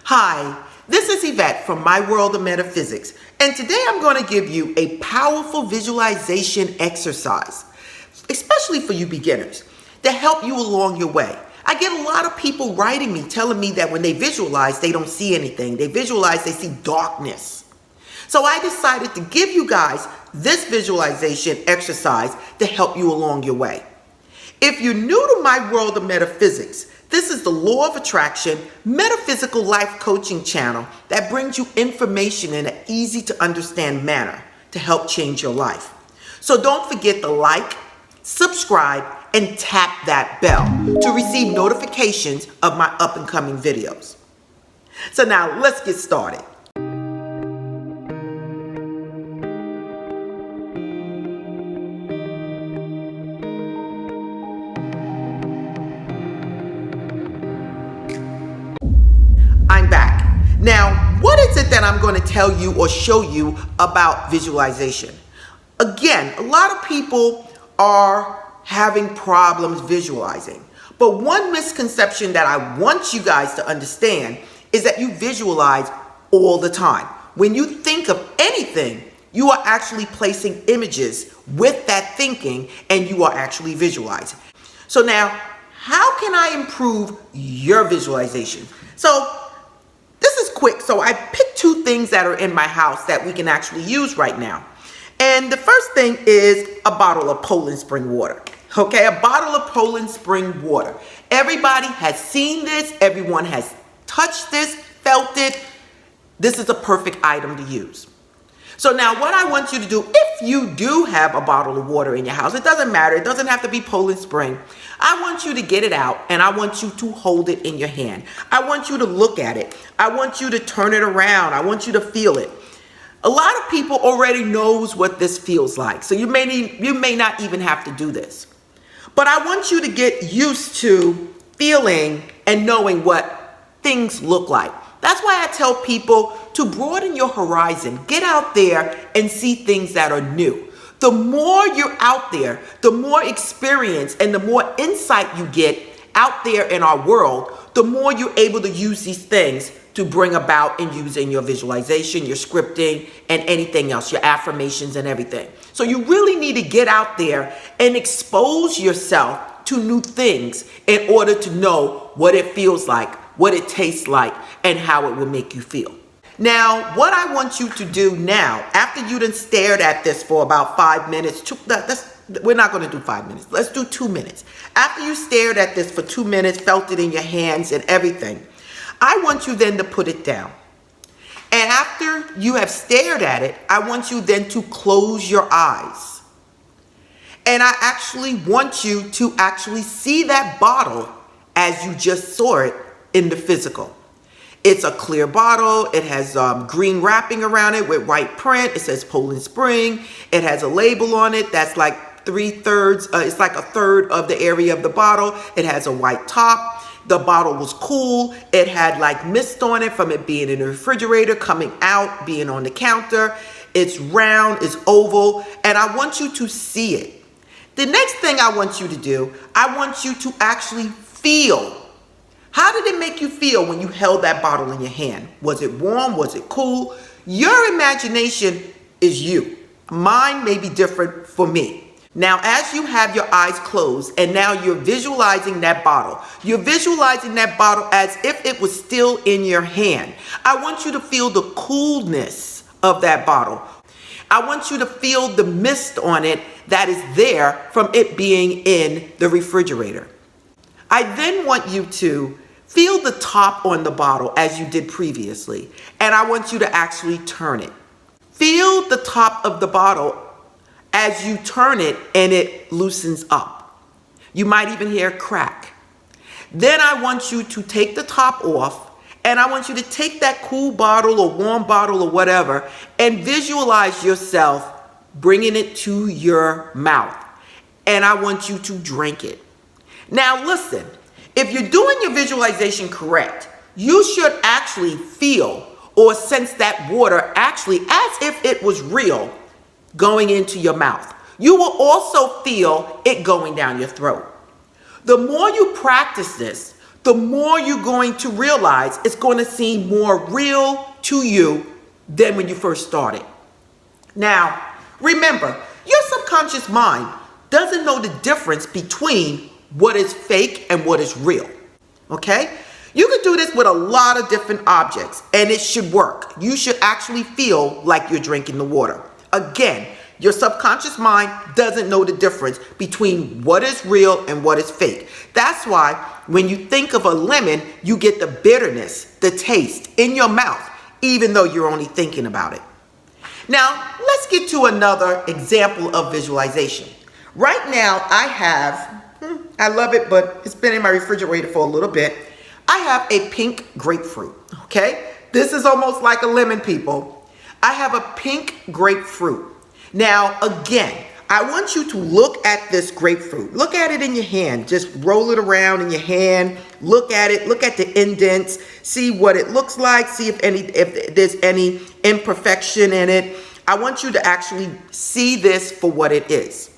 Hi, this is Yvette from my World of Metaphysics, and today I'm going to give you a powerful visualization exercise, especially for you beginners, to help you along your way. I get a lot of people writing me, telling me that when they visualize, they don't see anything. They visualize, they see darkness. So I decided to give you guys this visualization exercise to help you along your way. If you're new to my World of Metaphysics, this is the Law of Attraction Metaphysical Life Coaching channel that brings you information in an easy to understand manner to help change your life. So don't forget to like, subscribe, and tap that bell to receive notifications of my up and coming videos. So now let's get started. I'm back. Now, what is it that I'm going to tell you or show you about visualization? Again, a lot of people are having problems visualizing. But one misconception that I want you guys to understand is that you visualize all the time. When you think of anything, you are actually placing images with that thinking and you are actually visualizing. So now, how can I improve your visualization? So this is quick. So I picked two things that are in my house that we can actually use right now. And the first thing is a bottle of Poland Spring water. Okay, a bottle of Poland Spring water. Everybody has seen this. Everyone has touched this, felt it. This is a perfect item to use. So now what I want you to do, if you do have a bottle of water in your house, it doesn't matter. It doesn't have to be Poland Spring. I want you to get it out and I want you to hold it in your hand. I want you to look at it. I want you to turn it around. I want you to feel it. A lot of people already knows what this feels like. So you may not even have to do this. But I want you to get used to feeling and knowing what things look like. That's why I tell people to broaden your horizon. Get out there and see things that are new. The more you're out there, the more experience and the more insight you get out there in our world, the more you're able to use these things to bring about and use in your visualization, your scripting, and anything else, your affirmations and everything. So you really need to get out there and expose yourself to new things in order to know what it feels like, what it tastes like, and how it will make you feel. Now, what I want you to do now, after you done stared at this for about 5 minutes, we're not going to do 5 minutes. Let's do 2 minutes. After you stared at this for 2 minutes, felt it in your hands and everything, I want you then to put it down. And after you have stared at it, I want you then to close your eyes. And I actually want you to actually see that bottle as you just saw it in the physical. It's a clear bottle. It has green wrapping around it with white print. It says Poland Spring. It has a label on it that's like 3/3. It's like a third of the area of the bottle. It has a white top. The bottle was cool. It had like mist on it from it being in the refrigerator, coming out, being on the counter. It's round, it's oval, and I want you to see it. The next thing I want you to do, I want you to actually feel. How did it make you feel when you held that bottle in your hand? Was it warm? Was it cool? Your imagination is you. Mine may be different for me. Now, as you have your eyes closed and now you're visualizing that bottle, you're visualizing that bottle as if it was still in your hand. I want you to feel the coolness of that bottle. I want you to feel the mist on it that is there from it being in the refrigerator. I then want you to feel the top on the bottle as you did previously, and I want you to actually turn it. Feel the top of the bottle as you turn it and it loosens up. You might even hear a crack. Then I want you to take the top off and I want you to take that cool bottle or warm bottle or whatever and visualize yourself bringing it to your mouth. And I want you to drink it. Now listen, if you're doing your visualization correct, you should actually feel or sense that water actually as if it was real going into your mouth. You will also feel it going down your throat. The more you practice this, the more you're going to realize it's going to seem more real to you than when you first started. Now, remember, your subconscious mind doesn't know the difference between what is fake and what is real. Okay? You can do this with a lot of different objects and it should work. You should actually feel like you're drinking the water. Again, your subconscious mind doesn't know the difference between what is real and what is fake. That's why when you think of a lemon, you get the bitterness, the taste in your mouth, even though you're only thinking about it. Now, let's get to another example of visualization. Right now, I love it, but it's been in my refrigerator for a little bit. I have a pink grapefruit, okay? This is almost like a lemon, people. I have a pink grapefruit. Now, again, I want you to look at this grapefruit. Look at it in your hand. Just roll it around in your hand. Look at it. Look at the indents. See what it looks like. See if there's any imperfection in it. I want you to actually see this for what it is.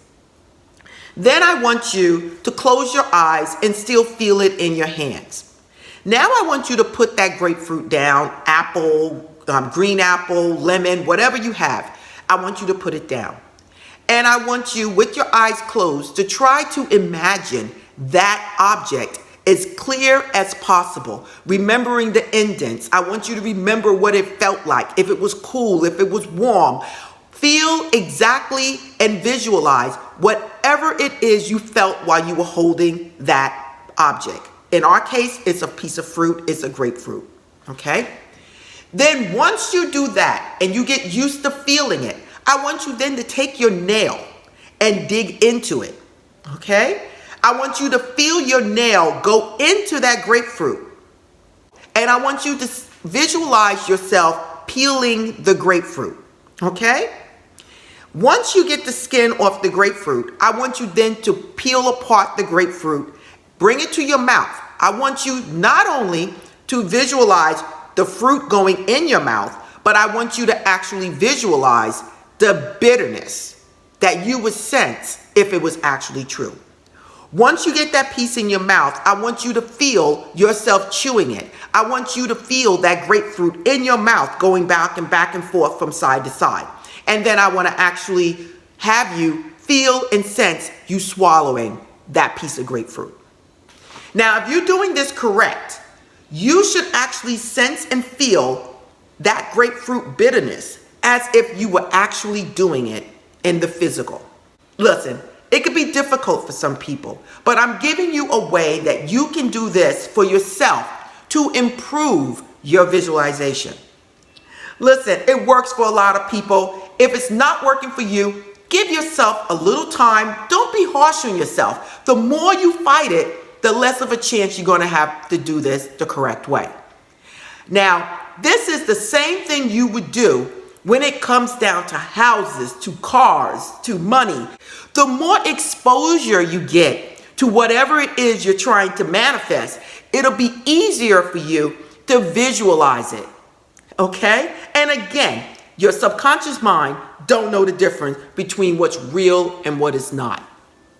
Then I want you to close your eyes and still feel it in your hands. Now I want you to put that grapefruit down, apple, green apple, lemon, whatever you have. I want you to put it down. And I want you, with your eyes closed, to try to imagine that object as clear as possible, remembering the indents. I want you to remember what it felt like, if it was cool, if it was warm. Feel exactly and visualize whatever it is you felt while you were holding that object. In our case, it's a piece of fruit, it's a grapefruit, okay? Then once you do that and you get used to feeling it, I want you then to take your nail and dig into it, okay? I want you to feel your nail go into that grapefruit. And I want you to visualize yourself peeling the grapefruit, okay? Once you get the skin off the grapefruit, I want you then to peel apart the grapefruit, bring it to your mouth. I want you not only to visualize the fruit going in your mouth, but I want you to actually visualize the bitterness that you would sense if it was actually true. Once you get that piece in your mouth, I want you to feel yourself chewing it. I want you to feel that grapefruit in your mouth going back and forth from side to side. And then I want to actually have you feel and sense you swallowing that piece of grapefruit. Now, if you're doing this correct, you should actually sense and feel that grapefruit bitterness as if you were actually doing it in the physical. Listen, it could be difficult for some people, but I'm giving you a way that you can do this for yourself to improve your visualization. Listen, it works for a lot of people. If it's not working for you, give yourself a little time. Don't be harsh on yourself. The more you fight it, the less of a chance you're going to have to do this the correct way. Now, this is the same thing you would do when it comes down to houses, to cars, to money. The more exposure you get to whatever it is you're trying to manifest, it'll be easier for you to visualize it. Okay? And again, your subconscious mind don't know the difference between what's real and what is not.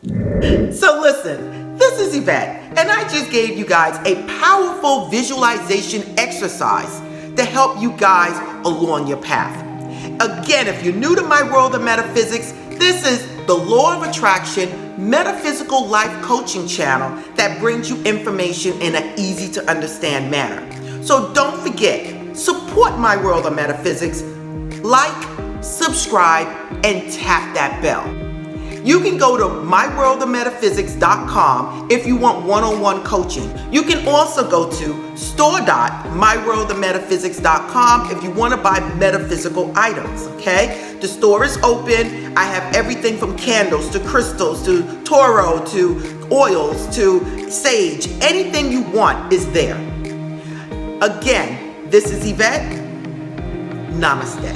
So listen, this is Eyvette, and I just gave you guys a powerful visualization exercise to help you guys along your path. Again, if you're new to my World of Metaphysics, this is the Law of Attraction Metaphysical Life Coaching channel that brings you information in an easy to understand manner. So don't forget, support my World of Metaphysics, like, subscribe, and tap that bell. You can go to myworldofmetaphysics.com if you want one-on-one coaching. You can also go to store.myworldofmetaphysics.com if you want to buy metaphysical items, okay? The store is open. I have everything from candles to crystals to Toro to oils to sage. Anything you want is there. Again, this is Eyvette. Namaste.